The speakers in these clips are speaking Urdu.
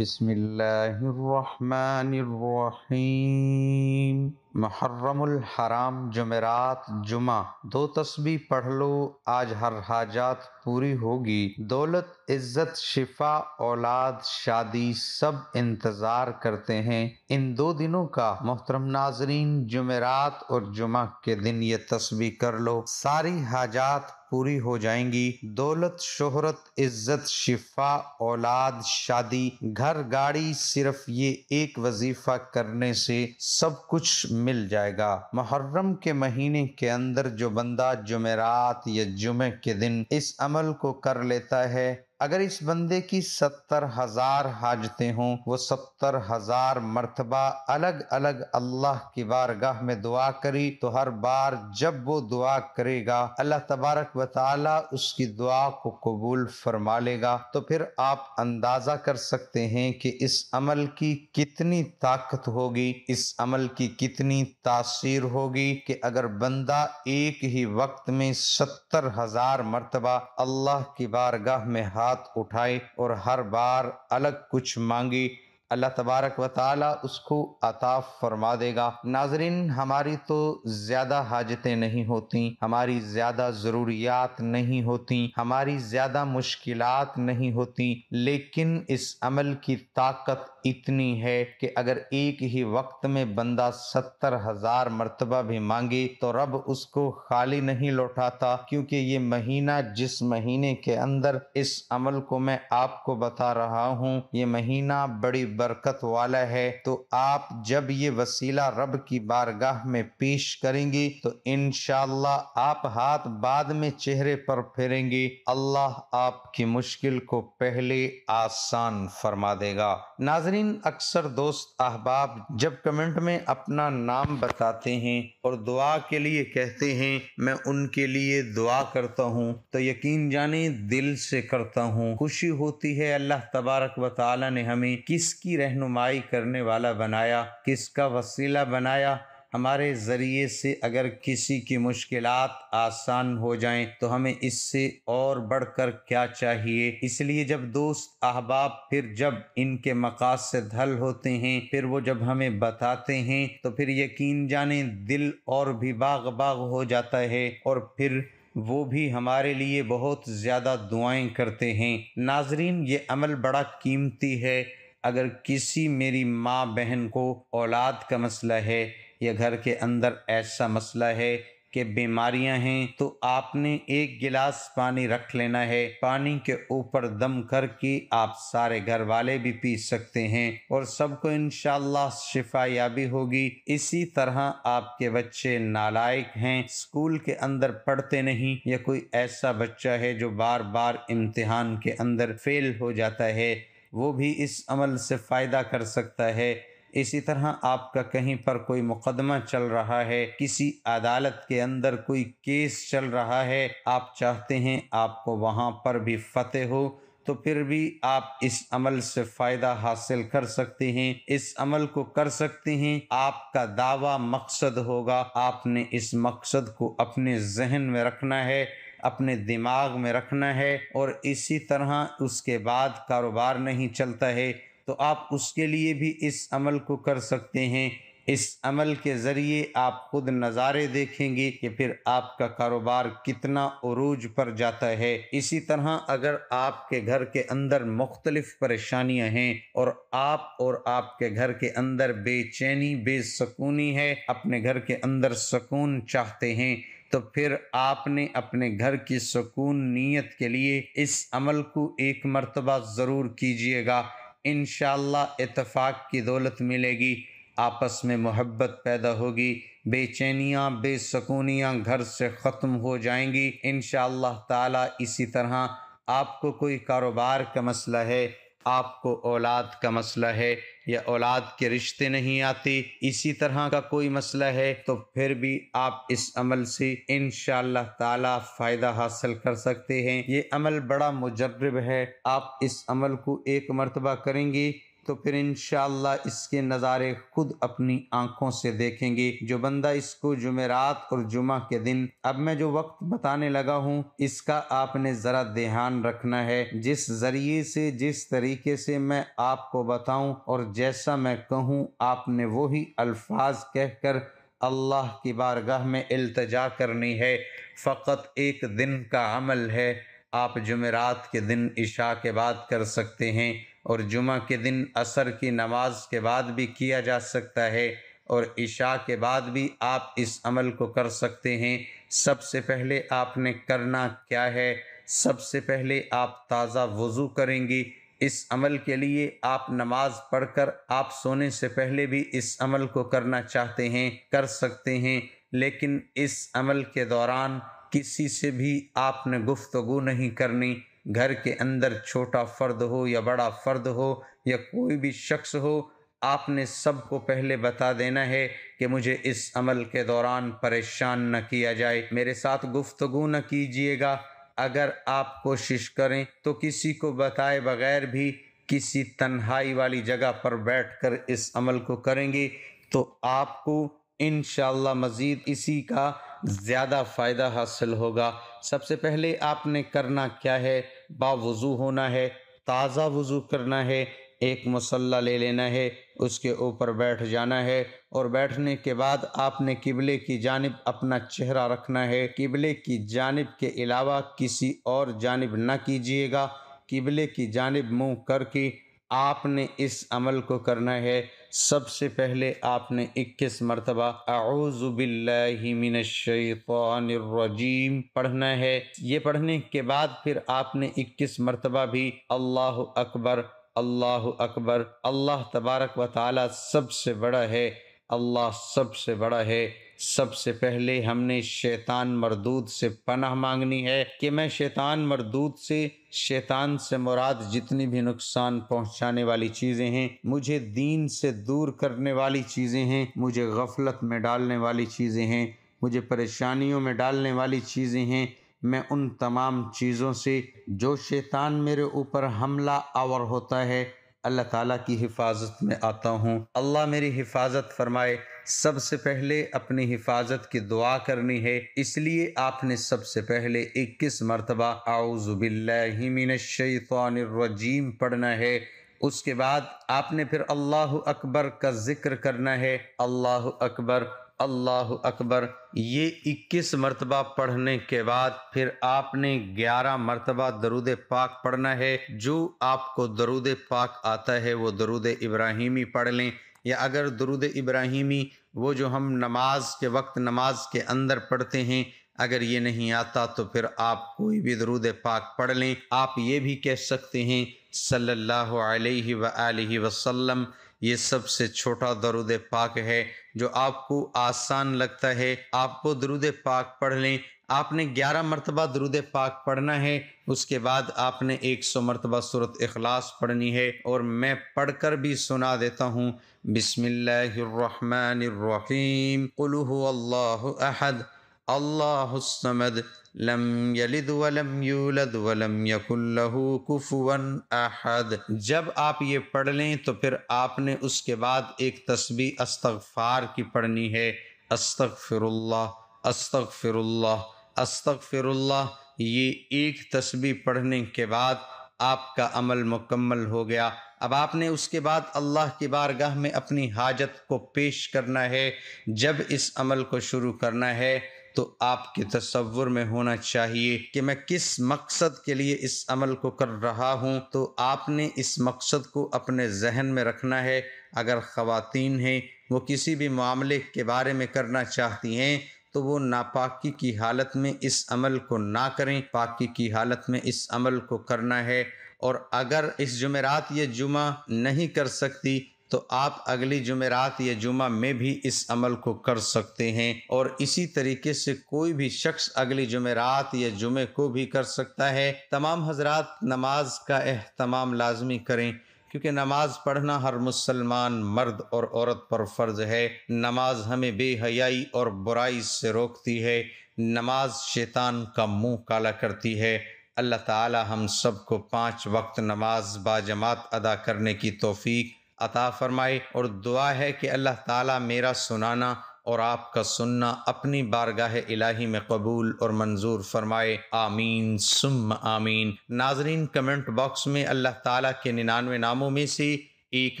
بسم اللہ الرحمن الرحیم۔ محرم الحرام جمعرات جمعہ 2 تسبیح پڑھ لو، آج ہر حاجات پوری ہوگی۔ دولت، عزت، شفا، اولاد، شادی سب انتظار کرتے ہیں ان 2 دنوں کا۔ محترم ناظرین، جمعرات اور جمعہ کے دن یہ تسبیح کر لو، ساری حاجات پوری ہو جائیں گی۔ دولت، شہرت، عزت، شفا، اولاد، شادی، گھر، گاڑی، صرف یہ ایک وظیفہ کرنے سے سب کچھ مل جائے گا۔ محرم کے مہینے کے اندر جو بندہ جمعرات یا جمعے کے دن اس عمل کو کر لیتا ہے، اگر اس بندے کی 70,000 حاجتیں ہوں، وہ 70,000 مرتبہ الگ الگ اللہ کی بارگاہ میں دعا کری تو ہر بار جب وہ دعا کرے گا اللہ تبارک و تعالی اس کی دعا کو قبول فرما لے گا۔ تو پھر آپ اندازہ کر سکتے ہیں کہ اس عمل کی کتنی طاقت ہوگی، اس عمل کی کتنی تاثیر ہوگی کہ اگر بندہ ایک ہی وقت میں 70,000 مرتبہ اللہ کی بارگاہ میں ہاتھ اٹھائے اور ہر بار الگ کچھ مانگی، اللہ تبارک و تعالی اس کو عطا فرما دے گا۔ ناظرین، ہماری تو زیادہ حاجتیں نہیں ہوتی، ہماری زیادہ ضروریات نہیں ہوتی، ہماری زیادہ مشکلات نہیں ہوتی، لیکن اس عمل کی طاقت اتنی ہے کہ اگر ایک ہی وقت میں بندہ 70,000 مرتبہ بھی مانگے تو رب اس کو خالی نہیں لوٹاتا، کیونکہ یہ مہینہ جس مہینے کے اندر اس عمل کو میں آپ کو بتا رہا ہوں، یہ مہینہ بڑی برکت والا ہے۔ تو آپ جب یہ وسیلہ رب کی بارگاہ میں پیش کریں گے تو انشاءاللہ آپ ہاتھ بعد میں چہرے پر پھیریں گے، اللہ آپ کی مشکل کو پہلے آسان فرما دے گا۔ ناظرین، اکثر دوست احباب جب کمنٹ میں اپنا نام بتاتے ہیں اور دعا کے لیے کہتے ہیں میں ان کے لیے دعا کرتا ہوں، تو یقین جانیں دل سے کرتا ہوں، خوشی ہوتی ہے اللہ تبارک و تعالی نے ہمیں کس کی رہنمائی کرنے والا بنایا، کس کا وسیلہ بنایا۔ ہمارے ذریعے سے اگر کسی کی مشکلات آسان ہو جائیں تو ہمیں اس سے اور بڑھ کر کیا چاہیے۔ اس لیے جب دوست احباب پھر جب ان کے مقاصد حل ہوتے ہیں، پھر وہ جب ہمیں بتاتے ہیں تو پھر یقین جانیں دل اور بھی باغ باغ ہو جاتا ہے، اور پھر وہ بھی ہمارے لیے بہت زیادہ دعائیں کرتے ہیں۔ ناظرین، یہ عمل بڑا قیمتی ہے۔ اگر کسی میری ماں بہن کو اولاد کا مسئلہ ہے یا گھر کے اندر ایسا مسئلہ ہے کہ بیماریاں ہیں، تو آپ نے ایک گلاس پانی رکھ لینا ہے، پانی کے اوپر دم کر کے آپ سارے گھر والے بھی پی سکتے ہیں اور سب کو انشاءاللہ شفا یابی ہوگی۔ اسی طرح آپ کے بچے نالائق ہیں، اسکول کے اندر پڑھتے نہیں، یا کوئی ایسا بچہ ہے جو بار بار امتحان کے اندر فیل ہو جاتا ہے، وہ بھی اس عمل سے فائدہ کر سکتا ہے۔ اسی طرح آپ کا کہیں پر کوئی مقدمہ چل رہا ہے، کسی عدالت کے اندر کوئی کیس چل رہا ہے، آپ چاہتے ہیں آپ کو وہاں پر بھی فتح ہو، تو پھر بھی آپ اس عمل سے فائدہ حاصل کر سکتے ہیں، اس عمل کو کر سکتے ہیں۔ آپ کا دعویٰ مقصد ہوگا، آپ نے اس مقصد کو اپنے ذہن میں رکھنا ہے، اپنے دماغ میں رکھنا ہے، اور اسی طرح اس کے بعد کاروبار نہیں چلتا ہے تو آپ اس کے لیے بھی اس عمل کو کر سکتے ہیں۔ اس عمل کے ذریعے آپ خود نظارے دیکھیں گے کہ پھر آپ کا کاروبار کتنا عروج پر جاتا ہے۔ اسی طرح اگر آپ کے گھر کے اندر مختلف پریشانیاں ہیں اور آپ کے گھر کے اندر بے چینی، بے سکونی ہے، اپنے گھر کے اندر سکون چاہتے ہیں، تو پھر آپ نے اپنے گھر کی سکون نیت کے لیے اس عمل کو ایک مرتبہ ضرور کیجئے گا۔ انشاءاللہ اتفاق کی دولت ملے گی، آپس میں محبت پیدا ہوگی، بے چینیاں، بے سکونیاں گھر سے ختم ہو جائیں گی انشاءاللہ تعالی۔ اسی طرح آپ کو کوئی کاروبار کا مسئلہ ہے، آپ کو اولاد کا مسئلہ ہے یا اولاد کے رشتے نہیں آتے، اسی طرح کا کوئی مسئلہ ہے، تو پھر بھی آپ اس عمل سے انشاءاللہ تعالی فائدہ حاصل کر سکتے ہیں۔ یہ عمل بڑا مجرب ہے، آپ اس عمل کو ایک مرتبہ کریں گے تو پھر انشاءاللہ اس کے نظارے خود اپنی آنکھوں سے دیکھیں گے۔ جو بندہ اس کو جمعرات اور جمعہ کے دن، اب میں جو وقت بتانے لگا ہوں اس کا آپ نے ذرا دھیان رکھنا ہے، جس ذریعے سے جس طریقے سے میں آپ کو بتاؤں اور جیسا میں کہوں آپ نے وہی الفاظ کہہ کر اللہ کی بارگاہ میں التجا کرنی ہے۔ فقط ایک دن کا عمل ہے، آپ جمعرات کے دن عشاء کے بعد کر سکتے ہیں اور جمعہ کے دن عصر کی نماز کے بعد بھی کیا جا سکتا ہے، اور عشاء کے بعد بھی آپ اس عمل کو کر سکتے ہیں۔ سب سے پہلے آپ نے کرنا کیا ہے؟ سب سے پہلے آپ تازہ وضو کریں گے۔ اس عمل کے لیے آپ نماز پڑھ کر آپ سونے سے پہلے بھی اس عمل کو کرنا چاہتے ہیں کر سکتے ہیں، لیکن اس عمل کے دوران کسی سے بھی آپ نے گفتگو نہیں کرنی۔ گھر کے اندر چھوٹا فرد ہو یا بڑا فرد ہو یا کوئی بھی شخص ہو، آپ نے سب کو پہلے بتا دینا ہے کہ مجھے اس عمل کے دوران پریشان نہ کیا جائے، میرے ساتھ گفتگو نہ کیجیے گا۔ اگر آپ کوشش کریں تو کسی کو بتائے بغیر بھی کسی تنہائی والی جگہ پر بیٹھ کر اس عمل کو کریں گے تو آپ کو انشاءاللہ مزید اسی کا زیادہ فائدہ حاصل ہوگا۔ سب سے پہلے آپ نے کرنا کیا ہے؟ باوضو ہونا ہے، تازہ وضو کرنا ہے، ایک مصلی لے لینا ہے، اس کے اوپر بیٹھ جانا ہے، اور بیٹھنے کے بعد آپ نے قبلے کی جانب اپنا چہرہ رکھنا ہے۔ قبلے کی جانب کے علاوہ کسی اور جانب نہ کیجیے گا، قبلے کی جانب منہ کر کے آپ نے اس عمل کو کرنا ہے۔ سب سے پہلے آپ نے 21 مرتبہ اعوذ باللہ من الشیطان الرجیم پڑھنا ہے۔ یہ پڑھنے کے بعد پھر آپ نے 21 مرتبہ بھی اللہ اکبر اللہ اکبر، اللہ تبارک و تعالی سب سے بڑا ہے، اللہ سب سے بڑا ہے۔ سب سے پہلے ہم نے شیطان مردود سے پناہ مانگنی ہے کہ میں شیطان مردود سے، شیطان سے مراد جتنی بھی نقصان پہنچانے والی چیزیں ہیں، مجھے دین سے دور کرنے والی چیزیں ہیں، مجھے غفلت میں ڈالنے والی چیزیں ہیں، مجھے پریشانیوں میں ڈالنے والی چیزیں ہیں، میں ان تمام چیزوں سے جو شیطان میرے اوپر حملہ آور ہوتا ہے اللہ تعالیٰ کی حفاظت میں آتا ہوں، اللہ میری حفاظت فرمائے۔ سب سے پہلے اپنی حفاظت کی دعا کرنی ہے، اس لیے آپ نے سب سے پہلے 21 مرتبہ اعوذ باللہ من الشیطان الرجیم پڑھنا ہے۔ اس کے بعد آپ نے پھر اللہ اکبر کا ذکر کرنا ہے، اللہ اکبر اللہ اکبر۔ یہ 21 مرتبہ پڑھنے کے بعد پھر آپ نے 11 مرتبہ درود پاک پڑھنا ہے۔ جو آپ کو درود پاک آتا ہے وہ درود ابراہیمی پڑھ لیں، یا اگر درود ابراہیمی وہ جو ہم نماز کے وقت نماز کے اندر پڑھتے ہیں اگر یہ نہیں آتا تو پھر آپ کوئی بھی درود پاک پڑھ لیں۔ آپ یہ بھی کہہ سکتے ہیں صلی اللہ علیہ وآلہ وسلم، یہ سب سے چھوٹا درود پاک ہے جو آپ کو آسان لگتا ہے، آپ کو درود پاک پڑھ لیں۔ آپ نے 11 مرتبہ درود پاک پڑھنا ہے، اس کے بعد آپ نے 100 مرتبہ سورۃ اخلاص پڑھنی ہے، اور میں پڑھ کر بھی سنا دیتا ہوں۔ بسم اللہ الرحمن الرحیم، قل هو اللہ احد اللہ الصمد لم یلد ولم یولد ولم یکن له کفوا احد۔ جب آپ یہ پڑھ لیں تو پھر آپ نے اس کے بعد ایک تسبیح استغفار کی پڑھنی ہے، استغفر اللہ استغفر اللہ استغفر اللہ۔ یہ ایک تسبیح پڑھنے کے بعد آپ کا عمل مکمل ہو گیا۔ اب آپ نے اس کے بعد اللہ کی بارگاہ میں اپنی حاجت کو پیش کرنا ہے۔ جب اس عمل کو شروع کرنا ہے تو آپ کے تصور میں ہونا چاہیے کہ میں کس مقصد کے لیے اس عمل کو کر رہا ہوں، تو آپ نے اس مقصد کو اپنے ذہن میں رکھنا ہے۔ اگر خواتین ہیں وہ کسی بھی معاملے کے بارے میں کرنا چاہتی ہیں تو وہ ناپاکی کی حالت میں اس عمل کو نہ کریں، پاکی کی حالت میں اس عمل کو کرنا ہے۔ اور اگر اس جمعرات یا جمعہ نہیں کر سکتی تو آپ اگلی جمعرات یا جمعہ میں بھی اس عمل کو کر سکتے ہیں، اور اسی طریقے سے کوئی بھی شخص اگلی جمعرات یا جمعے کو بھی کر سکتا ہے۔ تمام حضرات نماز کا اہتمام لازمی کریں، کیونکہ نماز پڑھنا ہر مسلمان مرد اور عورت پر فرض ہے۔ نماز ہمیں بے حیائی اور برائی سے روکتی ہے، نماز شیطان کا منہ کالا کرتی ہے۔ اللہ تعالی ہم سب کو 5 وقت نماز باجماعت ادا کرنے کی توفیق عطا فرمائے، اور دعا ہے کہ اللہ تعالی میرا سنانا اور آپ کا سننا اپنی بارگاہ الہی میں قبول اور منظور فرمائے، آمین ثم آمین۔ ناظرین، کمنٹ باکس میں اللہ تعالیٰ کے 99 ناموں میں سے ایک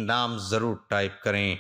نام ضرور ٹائپ کریں۔